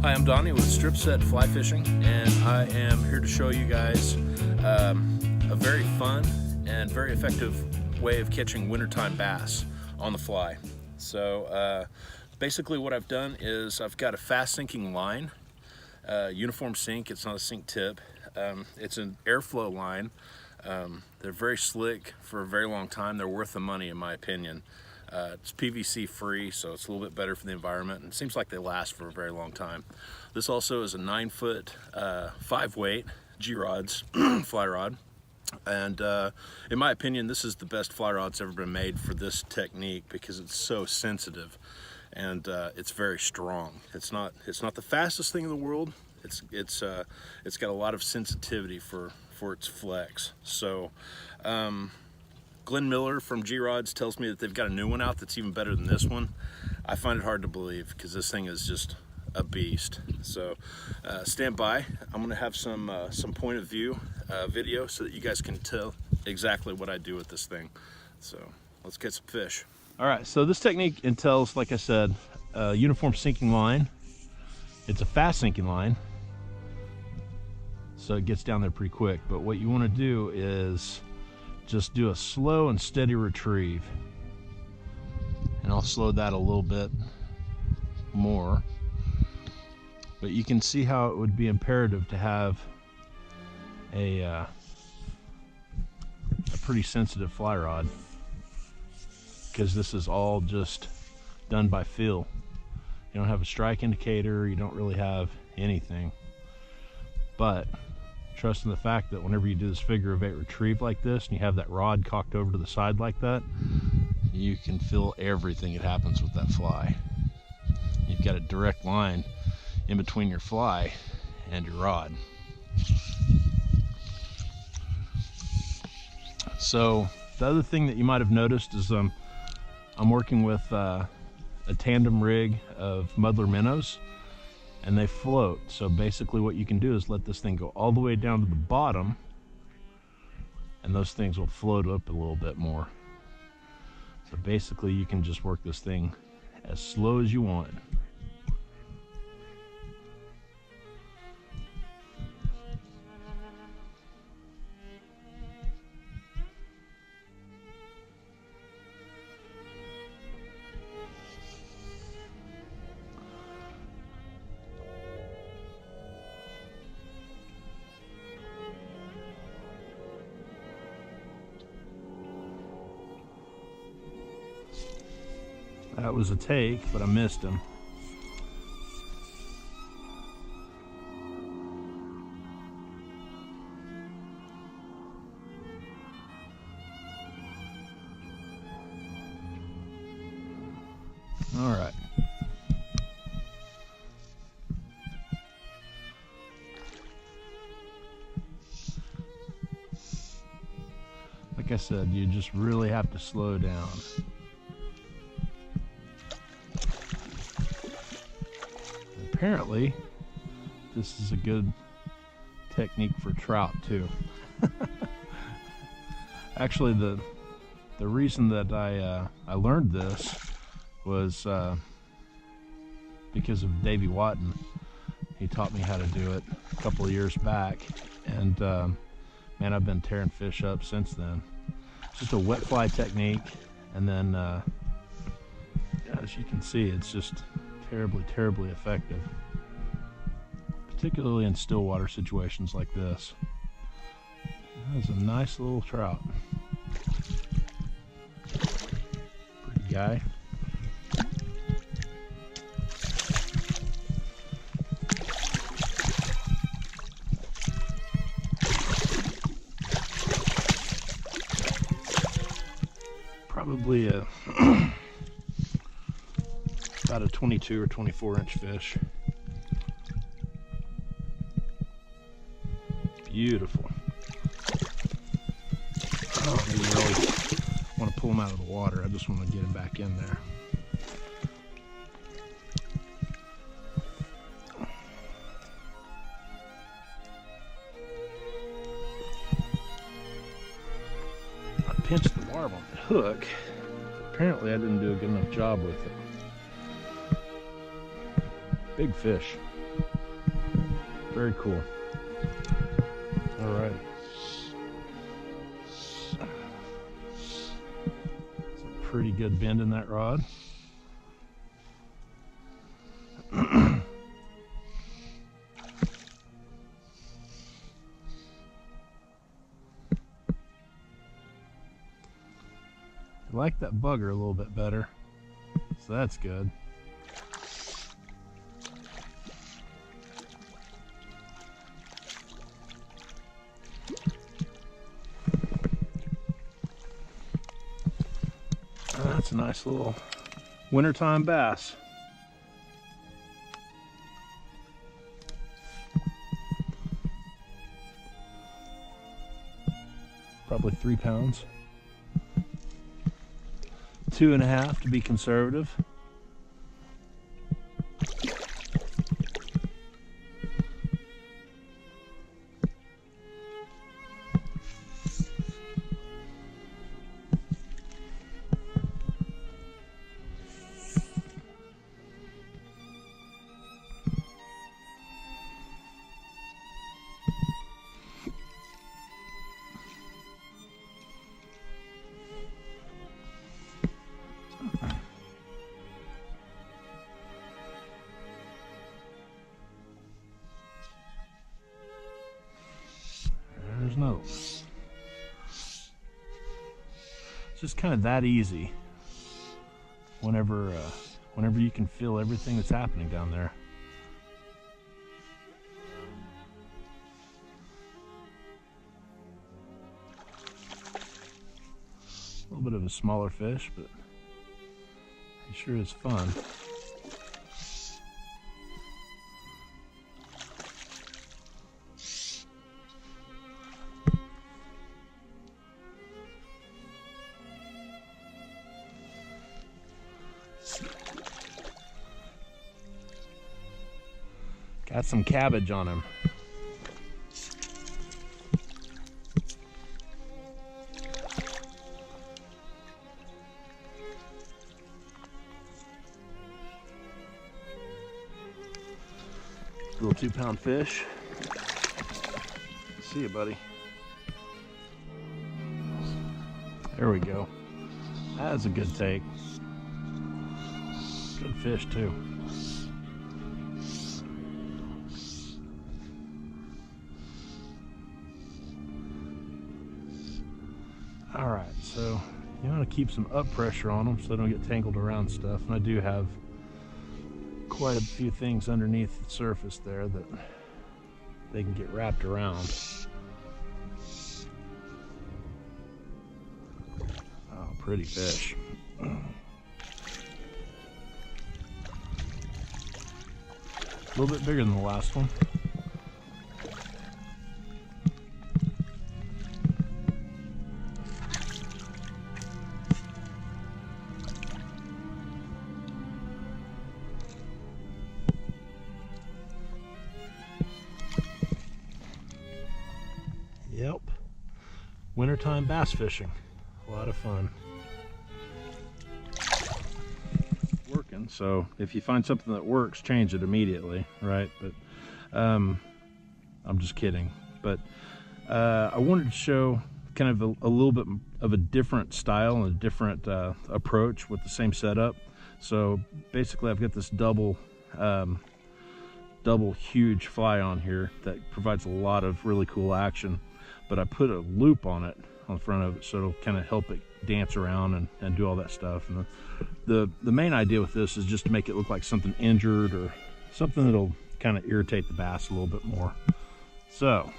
Hi, I'm Donnie with Stripset Fly Fishing, and I am here to show you guys a very fun and very effective way of catching wintertime bass on the fly. So basically what I've done is I've got a fast sinking line, uniform sink. It's not a sink tip. It's an airflow line. They're very slick for a very long time. They're worth the money in my opinion. It's PVC free, so it's a little bit better for the environment, and it seems like they last for a very long time. This also is a 9-foot 5-weight G-rods fly rod, and in my opinion this is the best fly rod that's ever been made for this technique because it's so sensitive and it's very strong. It's not the fastest thing in the world. It's got a lot of sensitivity for its flex. So Glenn Miller from G-Rods tells me that they've got a new one out that's even better than this one. I find it hard to believe because this thing is just a beast. So stand by. I'm gonna have some point of view video so that you guys can tell exactly what I do with this thing. So let's get some fish. All right, so this technique entails, like I said, a uniform sinking line. It's a fast sinking line, so it gets down there pretty quick. But what you want to do is just do a slow and steady retrieve, and I'll slow that a little bit more, but you can see how it would be imperative to have a pretty sensitive fly rod, because this is all just done by feel. You don't have a strike indicator, you don't really have anything, but trust in the fact that whenever you do this figure of 8 retrieve like this and you have that rod cocked over to the side like that, you can feel everything that happens with that fly. You've got a direct line in between your fly and your rod. So the other thing that you might have noticed is I'm working with a tandem rig of muddler minnows, and they float. So basically what you can do is let this thing go all the way down to the bottom, and those things will float up a little bit more. So basically you can just work this thing as slow as you want. That was a take, but I missed him. All right. Like I said, you just really have to slow down. Apparently, this is a good technique for trout too. Actually, the reason that I learned this was because of Davey Watton. He taught me how to do it a couple of years back, and man, I've been tearing fish up since then. It's just a wet fly technique, and then as you can see, it's just terribly effective, particularly in still water situations like this. That's a nice little trout. Pretty guy. Probably a about a 22 or 24 inch fish. Beautiful. I don't even really want to pull him out of the water. I just want to get him back in there. I pinched the barb on the hook. Apparently I didn't do a good enough job with it. Big fish. Very cool. All right. It's a pretty good bend in that rod. I like that bugger a little bit better, so that's good. That's a nice little wintertime bass. Probably 3 pounds. 2.5 to be conservative. There's another one. It's just kind of that easy whenever you can feel everything that's happening down there. A little bit of a smaller fish, but he sure is fun. Got some cabbage on him. Little 2-pound fish. See you, buddy. There we go. That's a good take. Good fish too. All right, so you want to keep some up pressure on them so they don't get tangled around stuff. And I do have quite a few things underneath the surface there that they can get wrapped around. Oh, pretty fish. A little bit bigger than the last one. Yep, wintertime bass fishing, a lot of fun. Working, so if you find something that works, change it immediately, right? But I'm just kidding. But I wanted to show kind of a little bit of a different style and a different approach with the same setup. So basically I've got this double huge fly on here that provides a lot of really cool action. But I put a loop on it, on the front of it, so it'll kind of help it dance around and do all that stuff. And the main idea with this is just to make it look like something injured or something that'll kind of irritate the bass a little bit more. So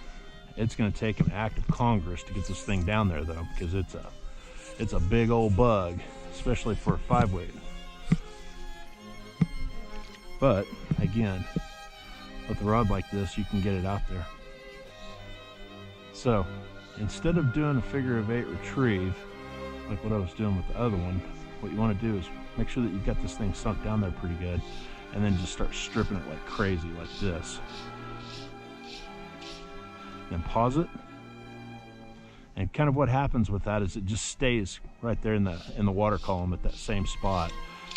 it's going to take an act of Congress to get this thing down there, though, because it's a big old bug, especially for a 5-weight. But again, with a rod like this, you can get it out there. So instead of doing a figure-of-8 retrieve, like what I was doing with the other one, what you want to do is make sure that you've got this thing sunk down there pretty good, and then just start stripping it like crazy, like this. Then pause it, and kind of what happens with that is it just stays right there in the water column at that same spot,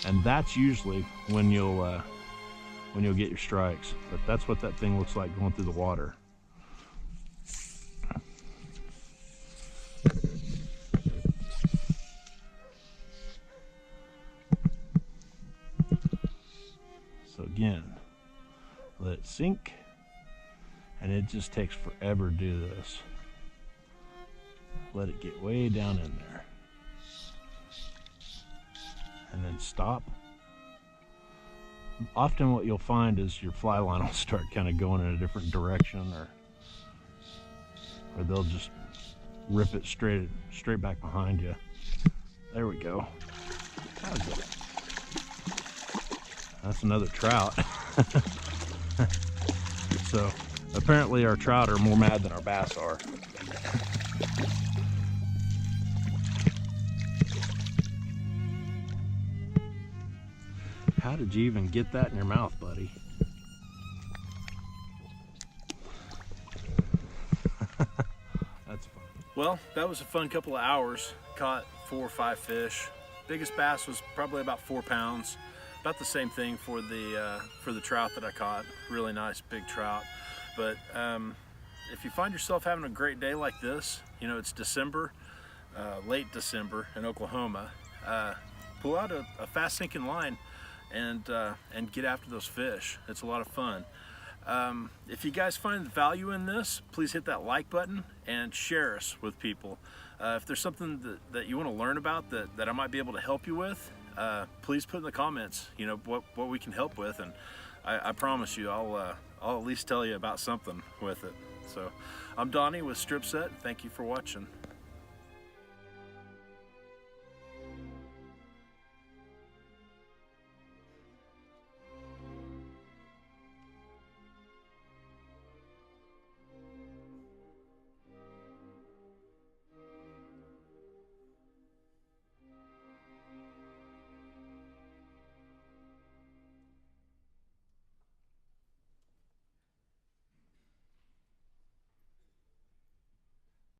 and that's usually when you'll when you'll get your strikes. But that's what that thing looks like going through the water. So again, let it sink, and it just takes forever to do this. Let it get way down in there, and then stop. Often what you'll find is your fly line will start kind of going in a different direction, or they'll just rip it straight back behind you. There we go. That's another trout. So apparently our trout are more mad than our bass are. How did you even get that in your mouth, buddy? That's fun. Well, that was a fun couple of hours. Caught 4 or 5 fish. Biggest bass was probably about 4 pounds. About the same thing for the trout that I caught. Really nice big trout. But if you find yourself having a great day like this, you know, it's December, late December in Oklahoma, pull out a fast sinking line and get after those fish. It's a lot of fun. If you guys find value in this, please hit that like button and share us with people. If there's something that you want to learn about that I might be able to help you with, please put in the comments, you know, what we can help with, and I promise you I'll at least tell you about something with it. So I'm Donnie with Stripset. Thank you for watching.